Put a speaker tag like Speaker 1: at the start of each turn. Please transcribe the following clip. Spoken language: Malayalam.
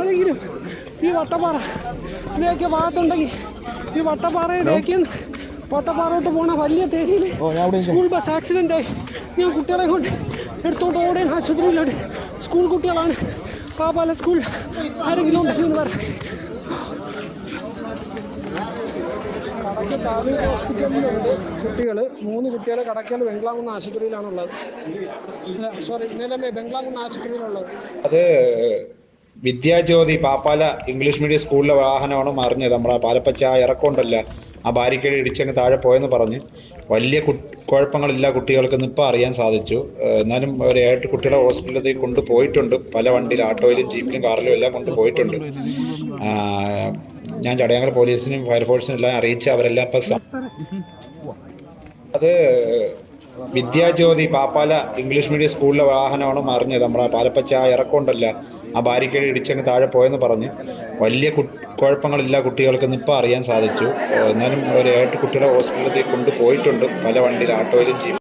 Speaker 1: ഏതെങ്കിലും ഈ വട്ടപ്പാറ ഇതിലേക്ക് ഭാഗത്തുണ്ടെങ്കിൽ ഈ വട്ടപ്പാറയിലേക്ക് വട്ടപ്പാറോട്ട് പോണ വലിയ തേരിയിൽ സ്കൂൾ ബസ് ആക്സിഡൻ്റ് ആയി ഞാൻ കുട്ടികളെ കൊണ്ട് എടുത്തോണ്ട് ഓടേൻ ആശുപത്രിയിലാണ്. സ്കൂൾ കുട്ടികളാണ്. പാപ്പാല സ്കൂൾ ആരെങ്കിലും ഉണ്ടെന്ന് പറയാം. കടയ്ക്കൽ താലൂക്ക് ഹോസ്പിറ്റലിലുണ്ട് കുട്ടികൾ. 3 കുട്ടികൾ കടയ്ക്കൽ ബംഗ്ലാകുന്ന് ആശുപത്രിയിലാണുള്ളത്. സോറി, നിലമേ ബംഗ്ലാകുന്ന് ആശുപത്രിയിലുള്ളത്.
Speaker 2: അത് വിദ്യാജ്യോതി പാപ്പാല ഇംഗ്ലീഷ് മീഡിയം സ്കൂളിലെ വാഹനമാണ് മറിഞ്ഞത്. നമ്മളെ പാലപ്പച്ച ഇറക്കമുണ്ടല്ല, ആ ബാരിക്കേഡ് ഇടിച്ചങ്ങ് താഴെ പോയെന്ന് പറഞ്ഞ് വലിയ കുഴപ്പങ്ങളില്ല കുട്ടികൾക്ക് ഇപ്പം അറിയാൻ സാധിച്ചു. എന്നാലും ഒരു 7 കുട്ടികളെ ഹോസ്പിറ്റലിലേക്ക് കൊണ്ടുപോയിട്ടുണ്ട്. പല വണ്ടിയിൽ, ആട്ടോയിലും ജീപ്പിലും കാറിലും എല്ലാം കൊണ്ടുപോയിട്ടുണ്ട്. ഞാൻ ചടയങ്കൽ പോലീസിനും ഫയർഫോഴ്സിനും എല്ലാം അറിയിച്ച് അവരെല്ലാം ഇപ്പം അത് വിദ്യാജ്യോതി പാപ്പാല ഇംഗ്ലീഷ് മീഡിയം സ്കൂളിലെ വാഹനമാണ് മറിഞ്ഞത്. നമ്മളെ പാലപ്പച്ച ഇറക്കമുണ്ടല്ല, ആ ബാരിക്കേഡ് ഇടിച്ചങ്ങ് താഴെ പോയെന്ന് പറഞ്ഞ് വലിയ കുഴപ്പങ്ങളില്ല കുട്ടികൾക്ക് ഇപ്പം അറിയാൻ സാധിച്ചു. എന്നാലും ഒരു 7 കുട്ടികളെ ഹോസ്പിറ്റലിലേക്ക് കൊണ്ടുപോയിട്ടുണ്ട്. പല വണ്ടിയിൽ, ആട്ടോയിലും ജീപ്പിലും